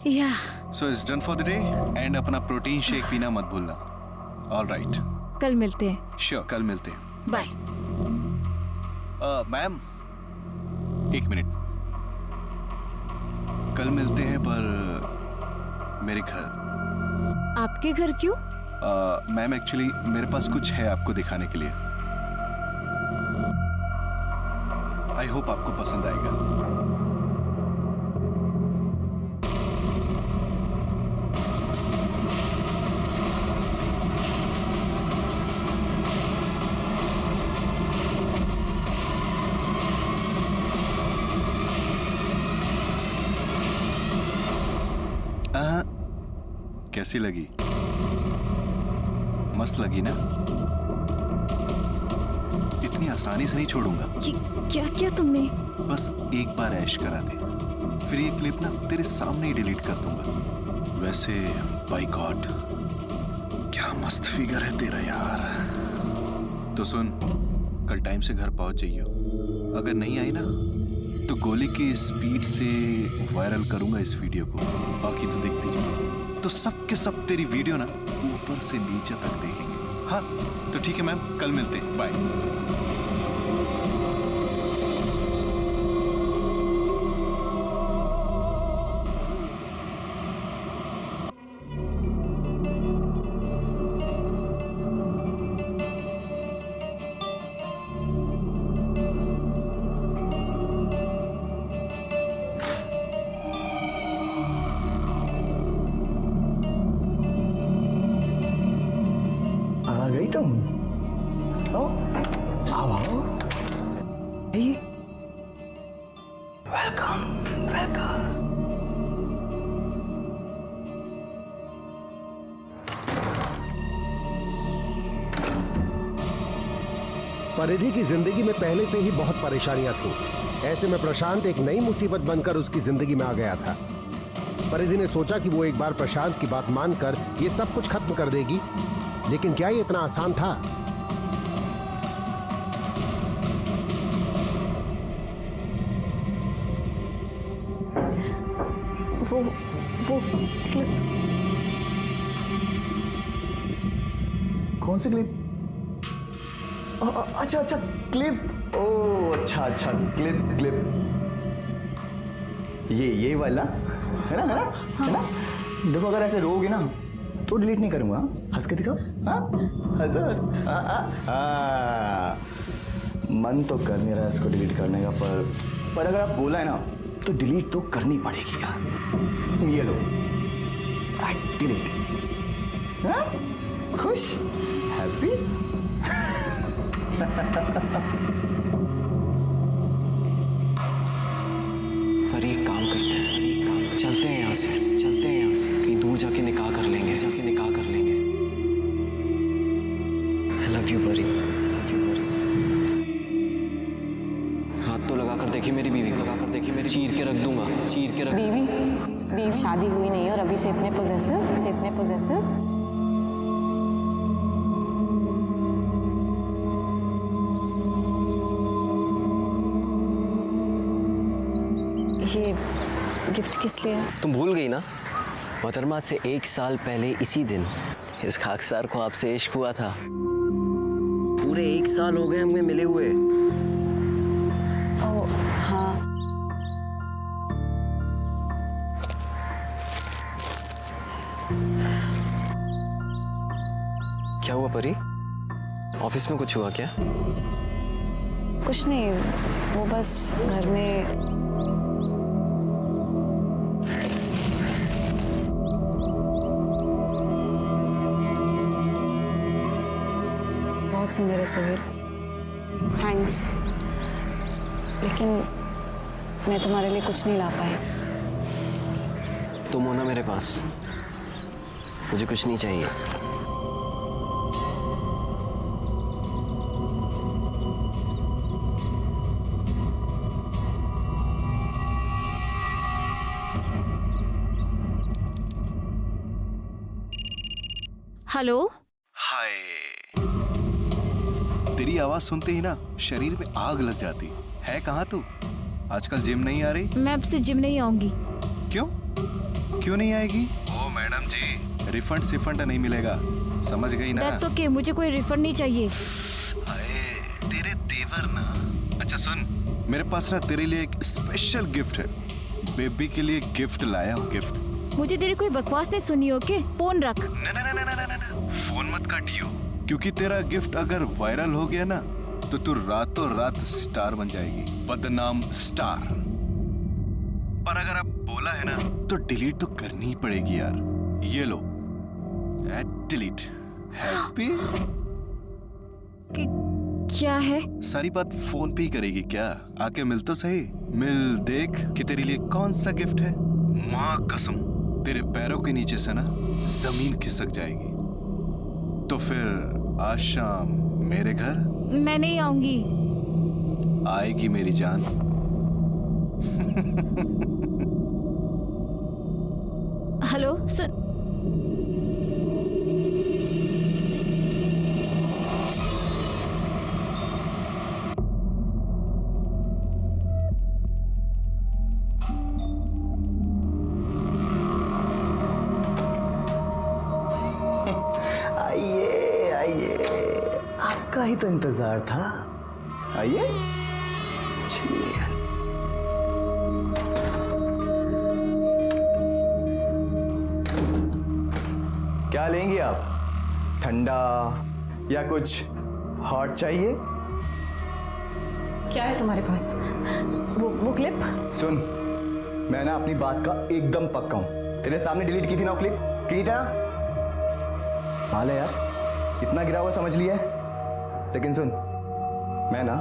Yeah. So it's done for the day and अपना protein shake पीना मत भूलना. All right. कल मिलते हैं. Sure, कल मिलते हैं. बाय. मैम, एक मिनट. कल मिलते हैं पर मेरे घर. आपके घर क्यों? मैम एक्चुअली मेरे पास कुछ है आपको दिखाने के लिए. आई होप आपको पसंद आएगा. कैसी लगी? मस्त लगी ना? इतनी आसानी से नहीं छोड़ूंगा. क्या क्या तुमने? बस एक बार ऐश करा दे, फिर ये क्लिप ना तेरे सामने ही डिलीट कर दूंगा. वैसे बाय गॉड क्या मस्त फिगर है तेरा यार. तो सुन, कल टाइम से घर पहुंच जाइयो. अगर नहीं आई ना तो गोली की स्पीड से वायरल करूंगा इस वीडियो को. बाकी तो देखती जाओ. तो सब के सब तेरी वीडियो ना ऊपर से नीचे तक देखेंगे. हाँ तो ठीक है मैम, कल मिलते हैं. बाय. गई तुम? आओ आओ आओ. Welcome welcome. परिधि की जिंदगी में पहले से ही बहुत परेशानियां थी. ऐसे में प्रशांत एक नई मुसीबत बनकर उसकी जिंदगी में आ गया था. परिधि ने सोचा कि वो एक बार प्रशांत की बात मानकर ये सब कुछ खत्म कर देगी, लेकिन क्या ये इतना आसान था? वो क्लिप. कौन सी क्लिप? अच्छा अच्छा क्लिप. ओ अच्छा अच्छा क्लिप. ये वाला है ना, है ना? हाँ. है ना? देखो अगर ऐसे रोगे ना तो डिलीट नहीं करूंगा. हंस के दिखाओ. हंस. मन तो कर नहीं रहा इसको डिलीट करने का, पर अगर आप बोला है ना तो डिलीट तो करनी पड़ेगी यार. ये लो डिलीट. खुश, हैप्पी. पर एक काम करते हैं, चलते हैं यहाँ से कहीं दूर जाके निकाह कर लेंगे. I love you परी. हाथ तो लगा कर देखिए मेरी बीवी को. चीर के रख दूंगा. बीवी शादी हुई नहीं है और अभी से इतने पोजेसिव. ये गिफ्ट किस लिए? तुम भूल गई ना, मोहतरमा से 1 साल पहले इसी दिन इस खाकसार को आपसे इश्क हुआ था. पूरे 1 साल हो गए हमें मिले हुए. ओह हाँ. क्या हुआ परी? ऑफिस में कुछ हुआ क्या? कुछ नहीं, वो बस घर में बहुत सुंदर है सोहेल, थैंक्स। लेकिन मैं तुम्हारे लिए कुछ नहीं ला पाई। तुम हो ना मेरे पास, मुझे कुछ नहीं चाहिए। हेलो। हाय। तेरी आवाज सुनते ही ना शरीर में आग लग जाती है। कहाँ तू? आजकल जिम नहीं आ रही? मैं अब से जिम नहीं आऊंगी। क्यों? क्यों नहीं आएगी? ओ मैडम जी, रिफंड सिफंड नहीं मिलेगा, समझ गई ना? दैट्स ओके, मुझे कोई रिफंड नहीं चाहिए। अरे तेरे तेवर ना। अच्छा सुन, मेरे पास ना तेरे लिए एक स्पेशल गिफ्ट है। बेबी के लिए गिफ्ट लाया हूँ, गिफ्ट। मुझे तेरी कोई बकवास नहीं सुनी, ओके? फोन रख। ना ना ना ना ना ना ना, फोन मत काटियो, क्योंकि तेरा गिफ्ट अगर वायरल हो गया ना तो तू रातों रात स्टार बन जाएगी, बदनाम स्टार। पर अगर आप बोला है ना तो डिलीट तो करनी ही पड़ेगी यार। ये लो, डिलीट। हैप्पी? क्या है? सारी बात फोन पे ही करेगी क्या? आके मिल तो सही, मिल देख कि तेरे लिए कौन सा गिफ्ट है। माँ कसम, तेरे पैरों के नीचे से ना जमीन खिसक जाएगी। तो फिर आज शाम मेरे घर? मैं नहीं आऊंगी। आएगी मेरी जान। हेलो, सुन। आइए आइए, आपका ही तो इंतजार था। आइए, चलिए। क्या लेंगे आप? ठंडा या कुछ हॉट चाहिए? क्या है तुम्हारे पास? वो क्लिप? सुन, मैं ना अपनी बात का एकदम पक्का हूं। तेरे सामने डिलीट की थी ना वो क्लिप, की थी ना? हाल है यार, इतना गिरा हुआ समझ लिया है। लेकिन सुन, मैं ना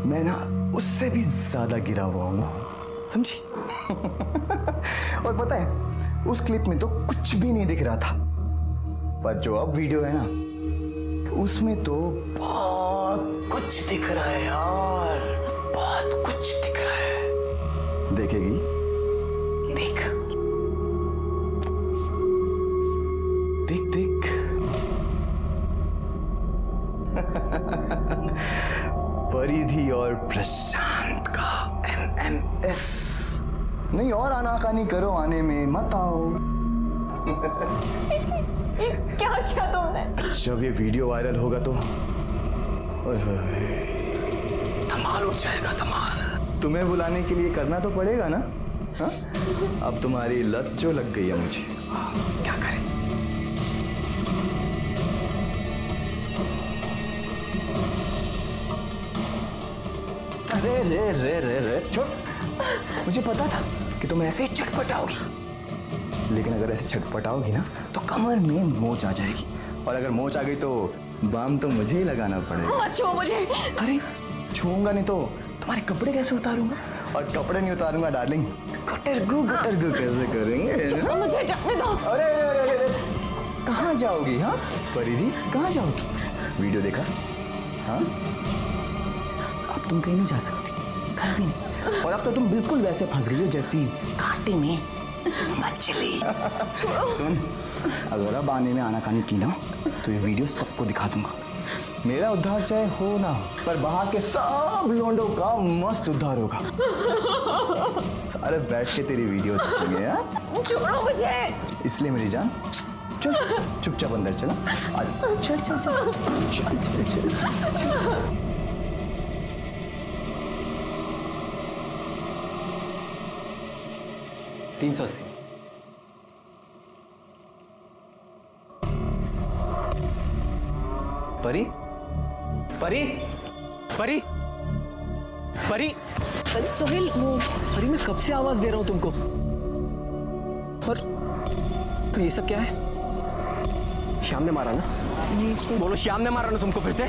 मैं ना उससे भी ज्यादा गिरा हुआ हूं, समझी? और पता है, उस क्लिप में तो कुछ भी नहीं दिख रहा था, पर जो अब वीडियो है ना, उसमें तो बहुत कुछ दिख रहा है यार, बहुत कुछ दिख रहा है। देखेगी? देख देख देख। परिधि और प्रशांत का MMS। नहीं और आनाकानी करो, आने में मत आओ। क्या क्या तुमने? जब ये वीडियो वायरल होगा तो ओए होए, धमाल उठ जाएगा, धमाल। तुम्हें बुलाने के लिए करना तो पड़ेगा ना? हा? अब तुम्हारी लत जो लग गई है मुझे, क्या करें? अरे रे रे रे रे छोड़। मुझे पता था कि तुम ऐसे ही छटपटाओगी, लेकिन अगर ऐसे छटपटाओगी ना तो कमर में मोच आ जाएगी, और अगर मोच आ गई तो बाम तो मुझे ही लगाना पड़ेगा। छो मुझे। अरे छूंगा नहीं तो तुम्हारे कपड़े कैसे उतारूंगा? और कपड़े नहीं उतारूंगा डार्लिंग, गटरगू कैसे करेंगे? मुझे जाने दो। अरे अरे अरे अरे, कहाँ जाओगी? हाँ परिधि, कहाँ जाओगी? वीडियो देखा? हाँ, अब तुम कहीं नहीं जा सकती, कहीं भी नहीं। और अब तो तुम बिल्कुल वैसे फंस गई हो जैसी कांटे में मछली। सुन, अगर अब आने में आनाकानी की ना तो ये वीडियो सबको दिखा दूंगा। मेरा उद्धार चाहे हो ना हो, पर बाहर के सब लोंडों का मस्त उद्धार होगा। सारे बैठ के तेरी वीडियो देखेंगे यार। छोड़ो मुझे। इसलिए मेरी जान, चल चुपचाप अंदर चला। चल चल चल चल चल चल चल। 380। परी परी परी परी सोहेल, वो परी, मैं कब से आवाज दे रहा हूं तुमको। और ये सब क्या है? श्याम ने मारा ना? नहीं सर। बोलो, श्याम ने मारा ना तुमको फिर से?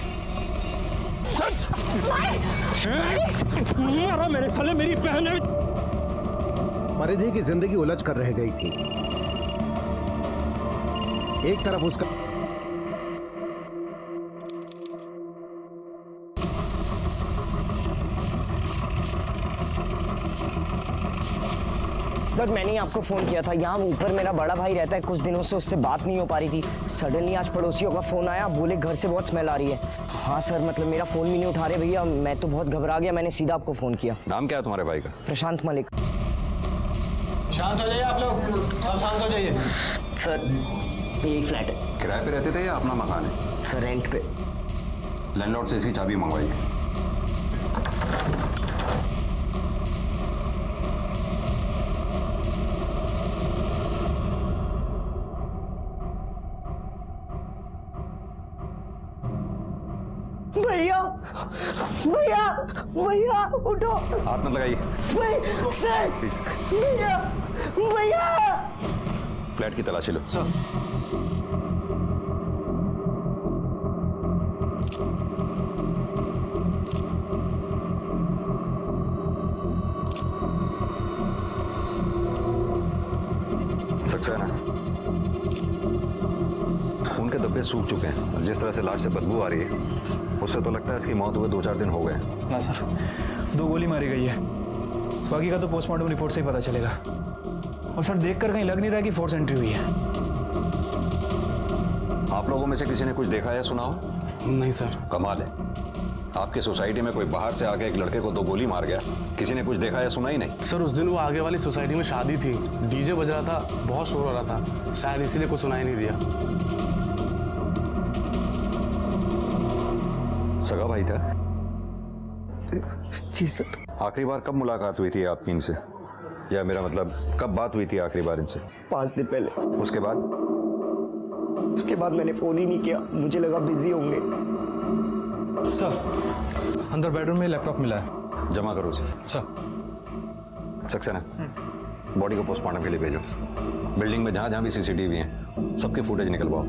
मारा मेरे साले, मेरी बहन है। परिधि की जिंदगी उलझ कर रह गई थी। एक तरफ उसका सर मैंने ही आपको फ़ोन किया था। यहाँ ऊपर मेरा बड़ा भाई रहता है, कुछ दिनों से उससे बात नहीं हो पा रही थी। सडनली आज पड़ोसियों का फ़ोन आया, बोले घर से बहुत स्मेल आ रही है। हाँ सर, मतलब मेरा फ़ोन भी नहीं उठा रहे भैया, मैं तो बहुत घबरा गया, मैंने सीधा आपको फ़ोन किया। नाम क्या है तुम्हारे भाई का? प्रशांत मलिक। शांत हो जाइए आप लोग, सब शांत हो जाइए। सर यही फ्लैट है। किराए पे रहते थे या अपना मकान है? सर रेंट पे। लैंडलॉर्ड से इसकी चाबी मंगवाइए। भैया भैया भैया उठो। हाथ मत लगाइए। सर भैया भैया। फ्लैट की तलाशी लो। सर सक्सेना, खून के धब्बे सूख चुके हैं और जिस तरह से लाश से बदबू आ रही है उससे तो लगता है इसकी मौत हुए 2-4 दिन हो गए। ना सर, 2 गोली मारी गई है, बाकी का तो पोस्टमार्टम रिपोर्ट से ही पता चलेगा। और सर देखकर कहीं लग नहीं रहा कि फोर्स एंट्री हुई है। आप लोगों में से किसी ने कुछ देखा या सुना हो? नहीं सर। कमाल है, आपकी सोसाइटी में कोई बाहर से आके एक लड़के को 2 गोली मार गया, किसी ने कुछ देखा या सुना ही नहीं? सर उस दिन वो आगे वाली सोसाइटी में शादी थी, डीजे बज रहा था, बहुत शोर हो रहा था, शायद इसीलिए कुछ सुनाई नहीं दिया। सगा भाई था? जी सर। आखिरी बार कब मुलाकात हुई थी आपकी इनसे, या मेरा मतलब कब बात हुई थी आखिरी बार इनसे? 5 दिन पहले। उसके बाद? उसके बाद मैंने फ़ोन ही नहीं किया, मुझे लगा बिजी होंगे। सर अंदर बेडरूम में लैपटॉप मिला है। जमा करो उसे। सर सक्सेना, बॉडी को पोस्टमार्टम के लिए भेजो। बिल्डिंग में जहाँ जहाँ भी सीसीटीवी हैं सबके फुटेज निकलवाओ।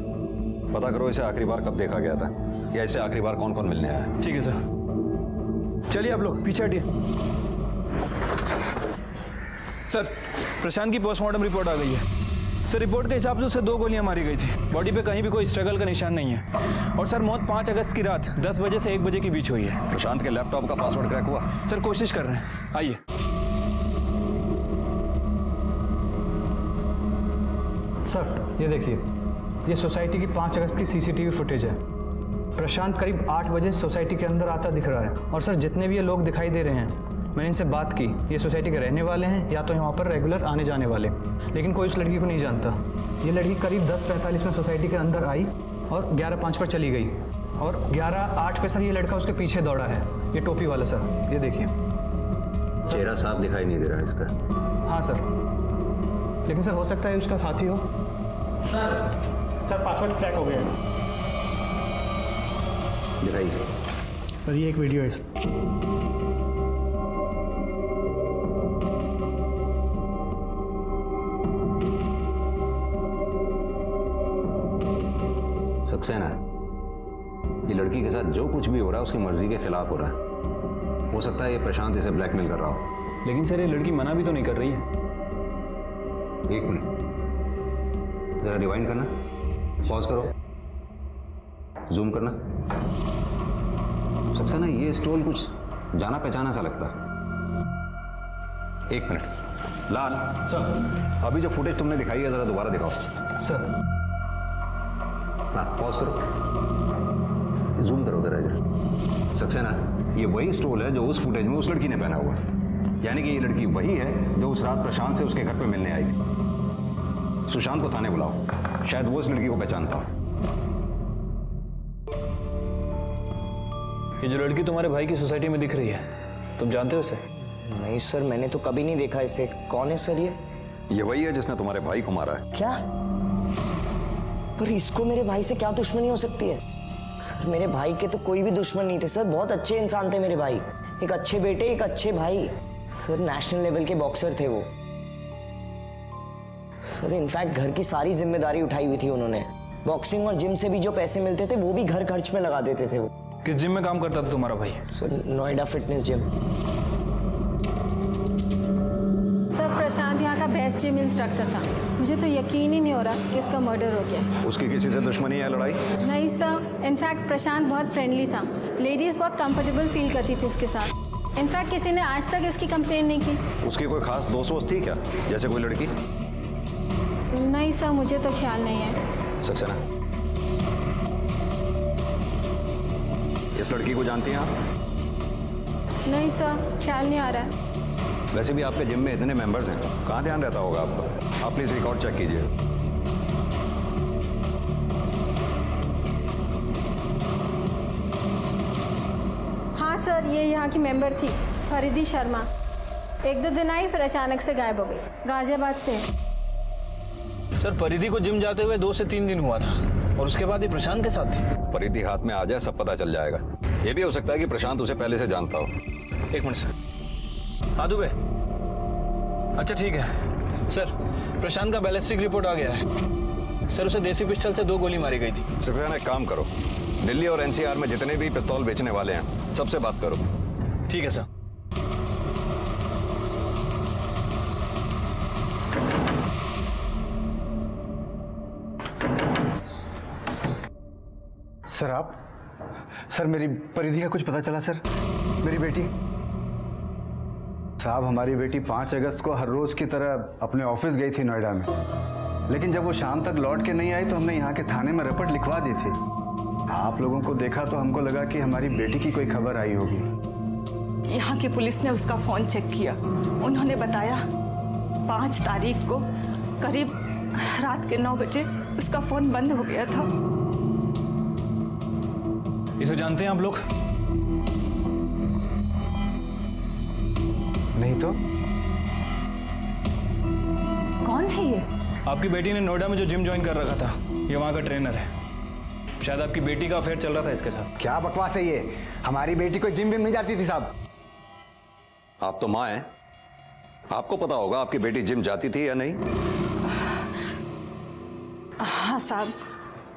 पता करो इसे आखिरी बार कब देखा गया था, या इसे आखिरी बार कौन कौन मिलने आया है। ठीक है सर, चलिए आप लोग पीछे हटिए। सर प्रशांत की पोस्टमार्टम रिपोर्ट आ गई है। सर रिपोर्ट के हिसाब से उसे 2 गोलियां मारी गई थी, बॉडी पे कहीं भी कोई स्ट्रगल का निशान नहीं है। और सर मौत 5 अगस्त की रात 10 बजे से 1 बजे के बीच हुई है। प्रशांत के लैपटॉप का पासवर्ड क्रैक हुआ? सर कोशिश कर रहे हैं, आइए। सर ये देखिए, ये सोसाइटी की 5 अगस्त की सीसीटीवी फुटेज है। प्रशांत करीब 8 बजे सोसाइटी के अंदर आता दिख रहा है। और सर जितने भी ये लोग दिखाई दे रहे हैं, मैंने इनसे बात की, ये सोसाइटी के रहने वाले हैं या तो यहाँ पर रेगुलर आने जाने वाले, लेकिन कोई उस लड़की को नहीं जानता। ये लड़की करीब 10:45 में सोसाइटी के अंदर आई और 11:05 पर चली गई, और 11:08 पे सर ये लड़का उसके पीछे दौड़ा है, ये टोपी वाला। सर ये देखिए। चेहरा साफ दिखाई नहीं दे रहा है इसका। हाँ सर, लेकिन सर हो सकता है उसका साथी हो। सर पासवर्ड क्रैक हो गया है। दिखाइए। सर ये एक वीडियो है सर। सक्सेना, ये लड़की के साथ जो कुछ भी हो रहा है उसकी मर्जी के खिलाफ हो रहा है। हो सकता है ये प्रशांत इसे ब्लैकमेल कर रहा हो। लेकिन सर ये लड़की मना भी तो नहीं कर रही है। 1 मिनट, जरा रिवाइंड करना, पॉज करो, जूम करना। सक्सेना, ये स्टोल कुछ जाना पहचाना सा लगता। 1 मिनट। लाल सर। अभी जो फुटेज तुमने दिखाई है जरा दोबारा दिखाओ। सर पॉज करो, जूम करो जरा। सक्सेना, ये वही स्टोल है जो उस फुटेज में उस लड़की ने पहना हुआ है, यानी कि ये लड़की वही है जो उस रात प्रशांत से उसके घर पे मिलने आई थी। सुशांत को थाने बुलाओ, शायद वो उस लड़की को पहचानता हो। ये जो लड़की तुम्हारे भाई की सोसाइटी में दिख रही है, तुम जानते हो उसे? नहीं सर, मैंने तो कभी नहीं देखा इसे। कौन है सर ये? ये वही है जिसने तुम्हारे भाई को मारा है। क्या? पर इसको मेरे भाई से क्या दुश्मनी हो सकती है? सर मेरे भाई के तो कोई भी दुश्मन नहीं थे सर, बहुत अच्छे इंसान थे मेरे भाई, एक अच्छे बेटे एक अच्छे भाई। सर नेशनल लेवल के बॉक्सर थे वो। सर इनफैक्ट घर की सारी जिम्मेदारी उठाई हुई थी उन्होंने। बॉक्सिंग और जिम से भी जो पैसे मिलते थे वो भी घर खर्च में लगा देते थे वो। किस जिम में काम करता था तुम्हारा भाई? Sir Noida fitness gym. Sir Prashant यहाँ का बेस्ट जिम इंस्ट्रक्टर था। मुझे तो यकीन ही नहीं हो रहा कि उसका मर्डर हो गया। उसकी किसी से दुश्मनी है, लड़ाई? नहीं सर, इनफैक्ट प्रशांत बहुत फ्रेंडली था। लेडीज़ बहुत कंफर्टेबल फील करती थी उसके साथ। इनफैक्ट किसी ने आज तक उसकी कंप्लेन नहीं की। उसकी कोई खास दोस्त वोस्त थी क्या, जैसे कोई लड़की? नहीं सर, मुझे तो ख्याल नहीं है। सक्सेना, इस लड़की को जानती हैं आप? नहीं सर, ख्याल नहीं आ रहा है। वैसे भी आपके जिम में इतने मेंबर्स हैं, कहाँ ध्यान रहता होगा आपका? आप प्लीज रिकॉर्ड चेक कीजिए। हाँ सर, ये यहाँ की मेंबर थी, फरीदी शर्मा। 1-2 दिन आई, फिर अचानक से गायब हो गई। गाजियाबाद से। सर परिधि को जिम जाते हुए 2 से 3 दिन हुआ था और उसके बाद ये प्रशांत के साथ थी। परिधि हाथ में आ जाए सब पता चल जाएगा। ये भी हो सकता है कि प्रशांत उसे पहले से जानता हो। 1 मिनट सर। हाँ दुबे, अच्छा ठीक है सर। प्रशांत का बैलिस्टिक रिपोर्ट आ गया है सर। उसे देसी पिस्टल से 2 गोली मारी गई थी। सक्सेना, एक काम करो, दिल्ली और एनसीआर में जितने भी पिस्तौल बेचने वाले हैं सबसे बात करो। ठीक है सर। सर आप, सर मेरी परिधि का कुछ पता चला सर? मेरी बेटी साहब, हमारी बेटी 5 अगस्त को हर रोज की तरह अपने ऑफिस गई थी नोएडा में, लेकिन जब वो शाम तक लौट के नहीं आई तो हमने यहाँ के थाने में रिपोर्ट लिखवा दी थी। आप लोगों को देखा तो हमको लगा कि हमारी बेटी की कोई खबर आई होगी। यहाँ की पुलिस ने उसका फोन चेक किया। उन्होंने बताया 5 तारीख को करीब रात के 9 बजे उसका फोन बंद हो गया था। इसे जानते हैं आप लोग? नहीं तो? कौन है ये? आपकी बेटी ने नोएडा में जो जिम ज्वाइन कर रखा था, ये वहाँ का ट्रेनर है। शायद आपकी बेटी का अफेयर चल रहा था इसके साथ। क्या बकवास है ये? हमारी बेटी कोई जिम नहीं जाती थी साहब। आप तो माँ हैं, आपको पता होगा आपकी बेटी जिम जाती थी या नहीं? हाँ साहब,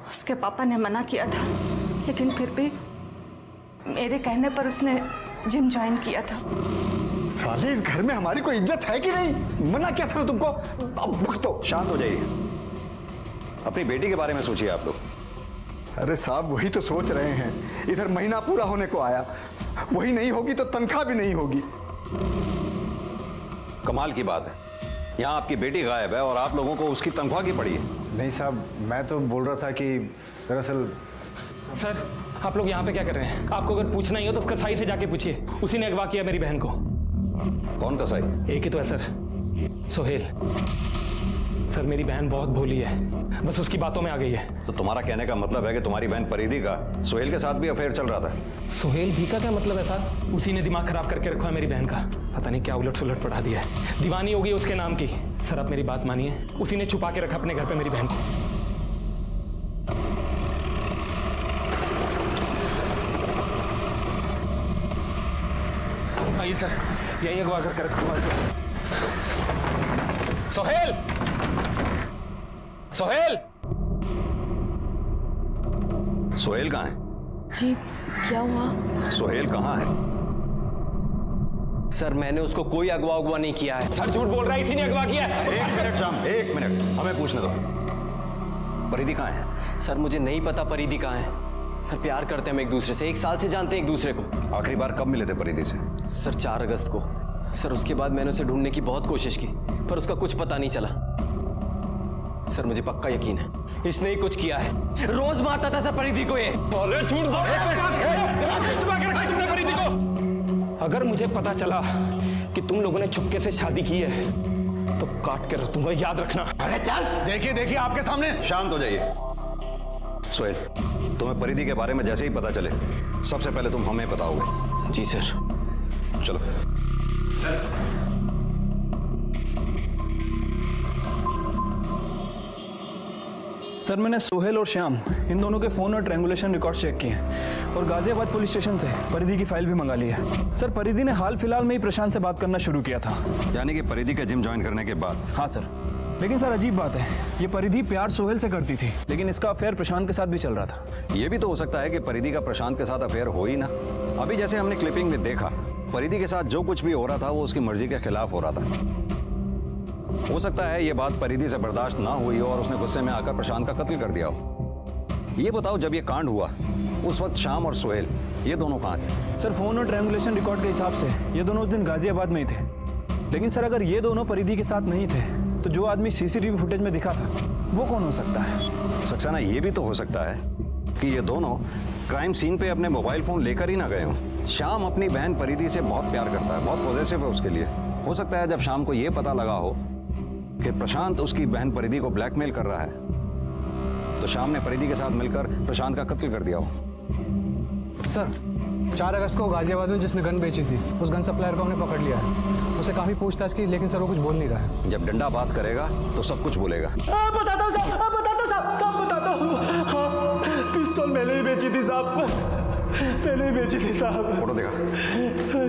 उसके पापा ने मना किया था, लेकिन फिर भी मेरे कहने पर उसने जिम ज्वाइन किया था। साले, इस घर में हमारी कोई इज्जत है कि नहीं? मना किया था ना तुमको। अब भुगतो। शांत हो जाइए, अपनी बेटी के बारे में सोचिए आप लोग। अरे साहब, वही तो सोच रहे हैं। इधर महीना पूरा होने को आया, वही नहीं होगी तो तनख्वाह भी नहीं होगी। कमाल की बात है, यहाँ आपकी बेटी गायब है और आप लोगों को उसकी तनख्वाह की पड़ी है। नहीं साहब, मैं तो बोल रहा था कि दरअसल। सर आप लोग यहाँ पे क्या कर रहे हैं? आपको अगर पूछना ही हो तो उसका साई से जाके पूछिए। उसी ने अगवा किया मेरी बहन को। कौन कसाई? एक ही तो है सर, सोहेल। सर मेरी बहन बहुत भोली है, बस उसकी बातों में आ गई है। तो तुम्हारा कहने का मतलब है कि तुम्हारी बहन परिधि का सोहेल के साथ भी अफेयर चल रहा था? सोहेल भी का क्या मतलब है सर? उसी ने दिमाग खराब करके रखा है मेरी बहन का। पता नहीं क्या उलट सुलट पढ़ा दिया है, दीवानी हो गई उसके नाम की। सर आप मेरी बात मानिए, उसी ने छुपा के रखा अपने घर पे मेरी बहन को। आइए सर, यही अगवा करके रखा। सोहेल, सोहेल, सोहेल कहाँ है? जी क्या हुआ? सोहेल कहाँ है? सर मैंने उसको कोई अगवा उगवा नहीं किया है। सर झूठ बोल रहा है, इसी ने अगवा किया है। 1 मिनट श्याम, 1 मिनट, हमें पूछने दो। परिधि कहाँ है? सर मुझे नहीं पता परिधि कहाँ है। सर प्यार करते हैं हम एक दूसरे से, 1 साल से जानते हैं एक दूसरे को। आखिरी बार कब मिले थे परिधि से? सर 4 अगस्त को। सर उसके बाद मैंने उसे ढूंढने की बहुत कोशिश की, पर उसका कुछ पता नहीं चला। सर मुझे पक्का यकीन है इसने ही कुछ किया है। रोज मारता था सर परिधि को ये। झूठ बोल तुमने परिधि को। अगर मुझे पता चला कि तुम लोगों ने चुपके से शादी की है तो काट कर दूंगा, याद रखना। अरे चल, देखिए देखिए आपके सामने। शांत हो जाइए। सोहेल, तुम्हें परिधि के बारे में जैसे ही पता चले सबसे पहले तुम हमें बताओगे। जी सर। चलो सर मैंने सोहेल और श्याम इन दोनों के फोन और ट्रैंगुलेशन रिकॉर्ड चेक किए हैं और गाजियाबाद पुलिस स्टेशन से परिधि की फाइल भी मंगा ली है। सर परिधि ने हाल फिलहाल में ही प्रशांत से बात करना शुरू किया था। यानी कि परिधि का जिम ज्वाइन करने के बाद? हाँ सर। लेकिन सर अजीब बात है, ये परिधि प्यार सोहेल से करती थी, लेकिन इसका अफेयर प्रशांत के साथ भी चल रहा था। ये भी तो हो सकता है कि परिधि का प्रशांत के साथ अफेयर हो ही ना। अभी जैसे हमने क्लिपिंग में देखा, परिधि के साथ जो कुछ भी हो रहा था वो उसकी मर्जी के खिलाफ हो रहा था। हो सकता है ये बात परिधि से बर्दाश्त ना हुई हो और उसने गुस्से में आकर प्रशांत का कत्ल कर दिया हो। ये बताओ, जब ये कांड हुआ उस वक्त शाम और सोहेल ये दोनों कहाँ थे? सर फोन और ट्रायंगुलेशन रिकॉर्ड के हिसाब से ये दोनों उस दिन गाजियाबाद में ही थे। लेकिन सर अगर ये दोनों परिधि के साथ नहीं थे तो जो आदमी सीसीटीवी फुटेज में दिखा था वो कौन हो सकता है? सक्सेना, ये भी तो हो सकता है कि ये दोनों क्राइम सीन पे अपने मोबाइल फोन लेकर ही ना गए हों। श्याम अपनी बहन परिधि से बहुत प्यार करता है, बहुत पॉजिटिव है उसके लिए। हो सकता है जब शाम को ये पता लगा हो कि प्रशांत उसकी बहन परिधि को ब्लैकमेल कर रहा है तो श्याम ने परिधि के साथ मिलकर प्रशांत का कत्ल कर दिया हो। सर 4 अगस्त को गाजियाबाद में जिसने गन बेची थी उस गन सप्लायर को हमने पकड़ लिया है। उसे काफी पूछताछ की, लेकिन सर वो कुछ बोल नहीं रहा है। जब डंडा बात करेगा तो सब कुछ बोलेगा। बताता हूँ साहब, सब बताता हूँ। हाँ, पिस्तौल मैंने ही बेची थी साहब, मैंने ही बेची थी साहब। फोटो देखा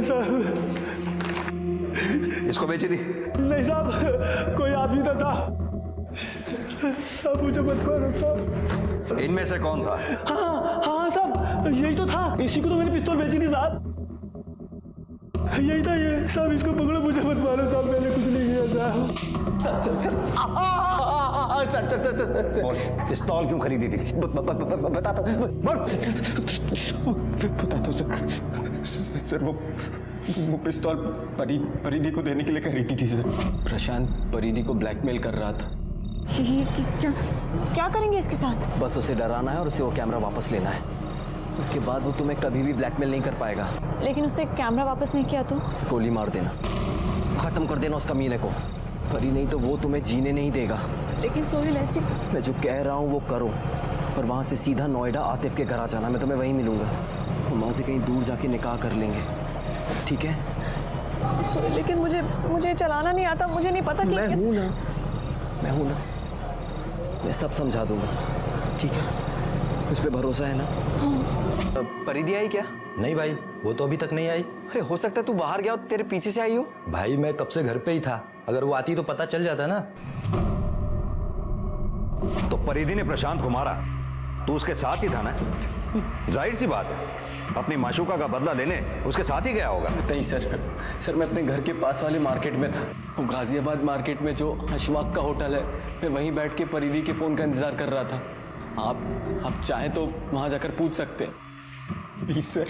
साहब? इसको बेची थी? नहीं साहब, कोई आदमी था साहब। साहब मुझे मत मारो साहब। इनमें से कौन था? हाँ साहब, यही तो था, इसी को तो मैंने पिस्तौल बेची थी साहब। यही था ये साहब, इसको पकड़ो, मुझे मत मारो साहब, मैंने कुछ नहीं किया सर। पिस्तौल क्यों खरीदी थी? बताता सर, वो पिस्तौल परिधि को देने के लिए खरीदी थी सर। प्रशांत परिधि को ब्लैकमेल कर रहा था। ये क्या करेंगे इसके साथ? बस उसे डराना है और उसे वो कैमरा वापस लेना है। उसके बाद वो तुम्हें कभी भी ब्लैकमेल नहीं कर पाएगा। लेकिन उसने कैमरा वापस नहीं किया तो? गोली मार देना, खत्म कर देना उस कमीने को। परी नहीं तो वो तुम्हें जीने नहीं देगा। लेकिन सोहेल ऐसी, मैं जो कह रहा हूँ वो करो, पर वहाँ से सीधा नोएडा आतिफ के घर आ जाना। मैं तुम्हें वहीं मिलूंगा। हम वहाँ से कहीं दूर जाके निकाह कर लेंगे, ठीक है? सोहेल, लेकिन मुझे चलाना नहीं आता, मुझे नहीं पता कि मैं हूँ ना, मैं सब समझा दूंगा, ठीक है? मुझ पे भरोसा है ना? हाँ। परिधि आई क्या? नहीं भाई, वो तो अभी तक नहीं आई। अरे हो सकता है तू बाहर गया हो, तेरे पीछे से आई हो। भाई मैं कब से घर पे ही था, अगर वो आती तो पता चल जाता ना। तो परिधि ने प्रशांत को मारा तो उसके साथ ही था ना? जाहिर सी बात है, अपनी माशूका का बदला लेने उसके साथ ही गया होगा। नहीं सर, मैं अपने घर के पास वाले मार्केट में था। वो गाजियाबाद मार्केट में जो अशफाक का होटल है, मैं वहीं बैठ के परिधि के फ़ोन का इंतज़ार कर रहा था। आप चाहें तो वहाँ जाकर पूछ सकते हैं। प्लीज सर,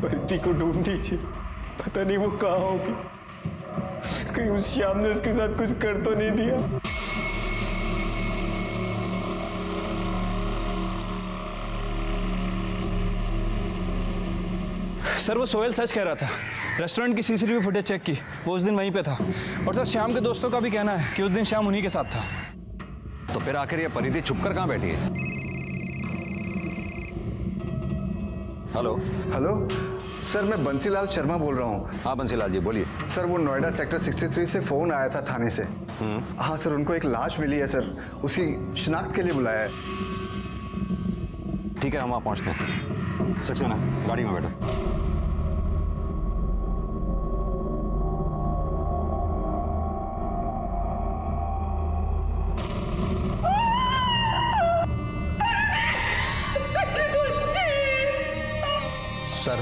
परिधि को ढूंढ दीजिए, पता नहीं वो कहाँ होगी। कहीं उस श्याम ने उसके साथ कुछ कर तो नहीं दिया। सर वो सोहेल सच कह रहा था। रेस्टोरेंट की सीसीटीवी फुटेज चेक की, वो उस दिन वहीं पे था। और सर श्याम के दोस्तों का भी कहना है कि उस दिन श्याम उन्हीं के साथ था। तो फिर आखिर ये परिधि छुपकर कहाँ बैठी है? हेलो सर, मैं बंसीलाल शर्मा बोल रहा हूँ। हाँ बंसीलाल जी बोलिए। सर वो नोएडा सेक्टर 63 से फोन आया था थाने से। हाँ सर, उनको एक लाश मिली है सर, उसकी शिनाख्त के लिए बुलाया है। ठीक है, हम वहाँ पहुँचते हैं। सक्सेना, गाड़ी में बैठो। सर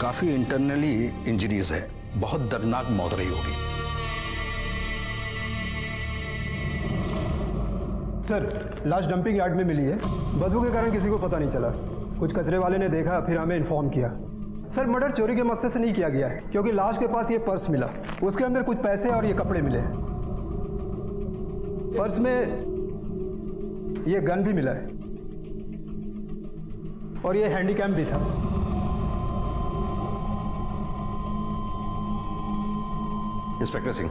काफी इंटरनली इंजरीज है, बहुत दर्दनाक मौत रही होगी। सर लाश डंपिंग यार्ड में मिली है। बदबू के कारण किसी को पता नहीं चला। कुछ कचरे वाले ने देखा, फिर हमें इन्फॉर्म किया। सर मर्डर चोरी के मकसद से नहीं किया गया है, क्योंकि लाश के पास ये पर्स मिला, उसके अंदर कुछ पैसे और ये कपड़े मिले। पर्स में ये गन भी मिला है और ये हैंडीकैम भी था। इंस्पेक्टर सिंह,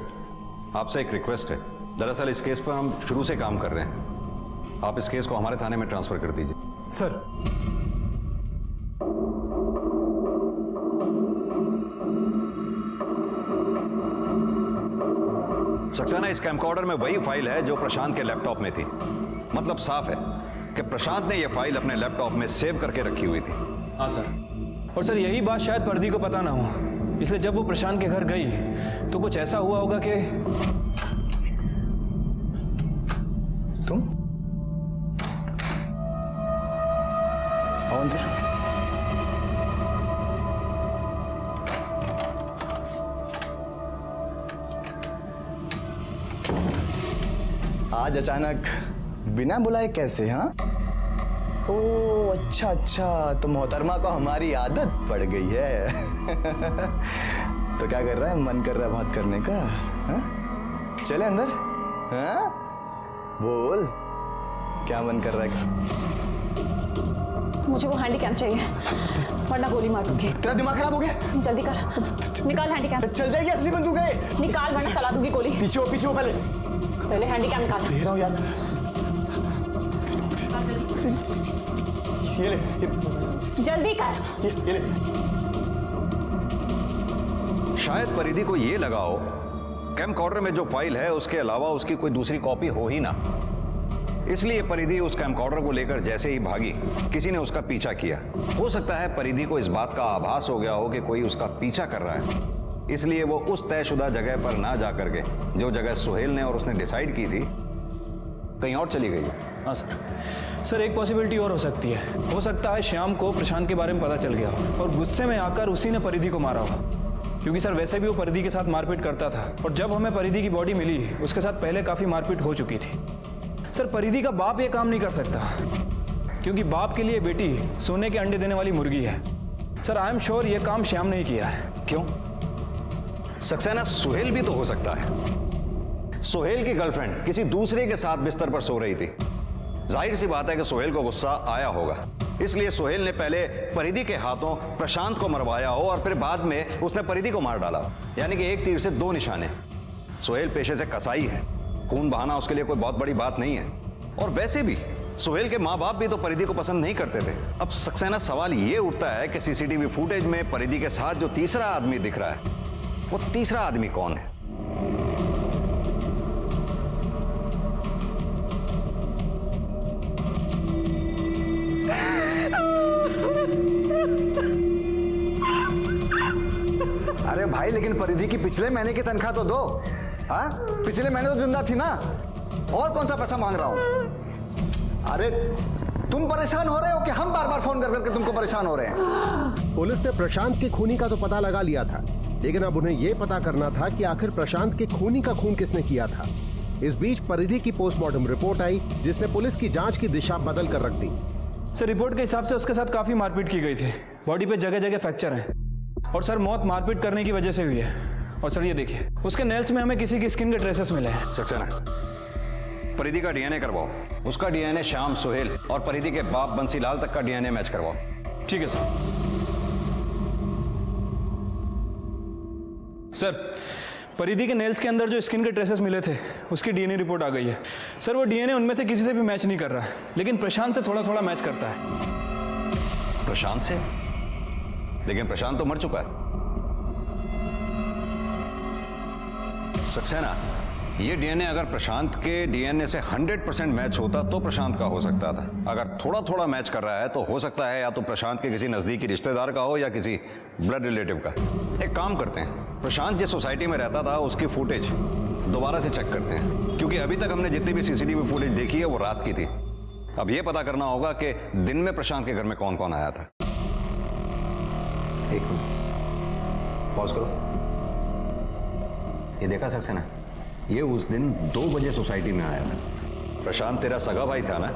आपसे एक रिक्वेस्ट है। दरअसल इस केस पर हम शुरू से काम कर रहे हैं। आप इस केस को हमारे थाने में ट्रांसफर कर दीजिए। सर सक्सेना, इस कैमकॉर्डर में वही फाइल है जो प्रशांत के लैपटॉप में थी। मतलब साफ है कि प्रशांत ने यह फाइल अपने लैपटॉप में सेव करके रखी हुई थी। हाँ सर। और सर यही बात शायद परिधि को पता ना हो, इसलिए जब वो प्रशांत के घर गई तो कुछ ऐसा हुआ होगा कि तुम आओ अंदर। आज अचानक बिना बुलाए कैसे? हाँ, ओ अच्छा अच्छा, तो मोहतरमा को हमारी आदत पड़ गई है। तो क्या कर रहा है? मन कर रहा है बात करने का? हाँ? चले अंदर। हाँ? बोल, क्या मन कर रहा है? मुझे वो हैंडीकैम चाहिए, वरना गोली मार दूंगी। तेरा दिमाग खराब हो गया? जल्दी कर, निकाल हैंडीकैम। चल जाएगी असली बंदूक है। निकाल वरना चला दूंगी गोली। पीछे हो पहले हैंडीकैम निकाल। दे रहा हूँ यार। ये ले, जल्दी कर। ये ले। शायद परिधि को ये लगा हो कैमकॉर्डर में जो फाइल है उसके अलावा उसकी कोई दूसरी कॉपी हो ही ना, इसलिए परिधि उस कैमकॉर्डर को लेकर जैसे ही भागी किसी ने उसका पीछा किया। हो सकता है परिधि को इस बात का आभास हो गया हो कि कोई उसका पीछा कर रहा है, इसलिए वो उस तयशुदा जगह पर ना जा करके जो जगह सुहेल ने और उसने डिसाइड की थी कहीं और चली गई। हाँ सर, एक पॉसिबिलिटी और हो सकती है। हो सकता है श्याम को प्रशांत के बारे में पता चल गया हो और गुस्से में आकर उसी ने परिधि को मारा हो, क्योंकि सर वैसे भी वो परिधि के साथ मारपीट करता था और जब हमें परिधि की बॉडी मिली उसके साथ पहले काफ़ी मारपीट हो चुकी थी। सर परिधि का बाप ये काम नहीं कर सकता, क्योंकि बाप के लिए बेटी सोने के अंडे देने वाली मुर्गी है। सर आई एम श्योर ये काम श्याम ने ही किया है। क्यों? सक्सेना सुहेल भी तो हो सकता है। सुहेल की गर्लफ्रेंड किसी दूसरे के साथ बिस्तर पर सो रही थी। जाहिर सी बात है कि सुहेल को गुस्सा आया होगा, इसलिए सुहेल ने पहले परिधि के हाथों प्रशांत को मरवाया हो और फिर बाद में उसने परिधि को मार डाला। यानी कि एक तीर से दो निशाने। सुहेल पेशे से कसाई है, खून बहाना उसके लिए कोई बहुत बड़ी बात नहीं है। और वैसे भी सुहेल के माँ बाप भी तो परिधि को पसंद नहीं करते थे। अब सक्सेना सवाल ये उठता है कि सीसीटीवी फुटेज में परिधि के साथ जो तीसरा आदमी दिख रहा है वो तीसरा आदमी कौन है? अरे भाई, लेकिन परिधि की पिछले महीने की तनख्वाह तो दो। हाँ, पिछले महीने तो जिंदा थी ना, और कौन सा पैसा मांग रहा हूं? अरे तुम परेशान हो रहे हो कि हम बार बार फोन कर करके तुमको परेशान हो रहे हैं? पुलिस ने प्रशांत के खूनी का तो पता लगा लिया था, लेकिन अब उन्हें यह पता करना था कि आखिर प्रशांत के खूनी का खून किसने किया था। इस बीच परिधि की पोस्टमार्टम रिपोर्ट आई, जिसने पुलिस की जांच की दिशा बदल कर रख दी। सर रिपोर्ट के हिसाब से उसके साथ काफी मारपीट की गई थी, बॉडी पे जगह जगह फ्रैक्चर है और सर मौत मारपीट करने की वजह से हुई है। और सर ये देखिए, उसके नेल्स में हमें किसी की स्किन के ट्रेसेस मिले हैं। सक्सेना, परिधि का डीएनए करवाओ। उसका डीएनए श्याम, सुहेल और परिधि के बाप बंसीलाल तक का डीएनए मैच करवाओ। ठीक है सर। सर परिधि के नेल्स के अंदर जो स्किन के ट्रेसेस मिले थे उसकी डीएनए रिपोर्ट आ गई है। सर वो डीएनए उनमें से किसी से भी मैच नहीं कर रहा है, लेकिन प्रशांत से थोड़ा थोड़ा मैच करता है। प्रशांत से? लेकिन प्रशांत तो मर चुका है। सक्सेना, ये डीएनए अगर प्रशांत के डीएनए से 100% मैच होता तो प्रशांत का हो सकता था। अगर थोड़ा थोड़ा मैच कर रहा है तो हो सकता है या तो प्रशांत के किसी नजदीकी रिश्तेदार का हो या किसी ब्लड रिलेटिव का। एक काम करते हैं, प्रशांत जिस सोसाइटी में रहता था उसकी फुटेज दोबारा से चेक करते हैं, क्योंकि अभी तक हमने जितनी भी सीसीटीवी फुटेज देखी है वो रात की थी। अब ये पता करना होगा कि दिन में प्रशांत के घर में कौन कौन आया था। एक मिनट पॉज करो। ये देखा सक्सेना, ये उस दिन 2 बजे सोसाइटी में आया था। प्रशांत तेरा सगा भाई था ना?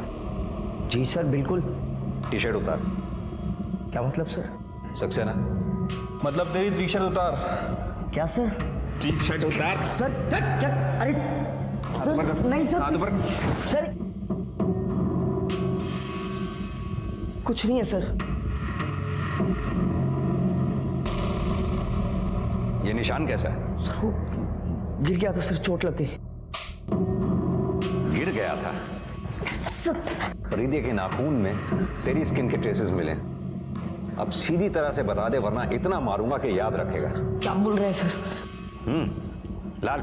जी सर, बिल्कुल। टी शर्ट उतार। क्या मतलब सर? सक्सेना, मतलब तेरी टी शर्ट उतार। क्या सर? टी शर्ट उतार। सर क्या? अरे सर नहीं सर, सर कुछ नहीं है सर। ये निशान कैसा है? सर वो गिर गया था सर, चोट लग गई। गिर गया था? सर परिधि के नाखून में तेरी स्किन के ट्रेसेस मिले। अब सीधी तरह से बता दे, वरना इतना मारूंगा कि याद रखेगा। क्या बोल रहे हैं सर? लाल,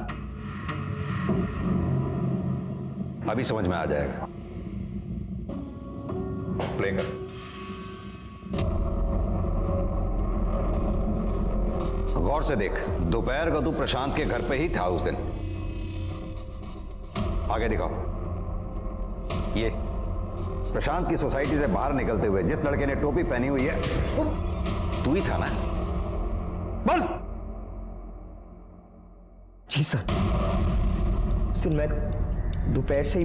अभी समझ में आ जाएगा। प्ले कर। गौर से देख, दोपहर को तू प्रशांत के घर पे ही था उस दिन। आगे दिखाओ। ये प्रशांत की सोसाइटी से बाहर निकलते हुए जिस लड़के ने टोपी पहनी हुई है वो तू ही था ना? बोल। जी सर, मैं दोपहर से ही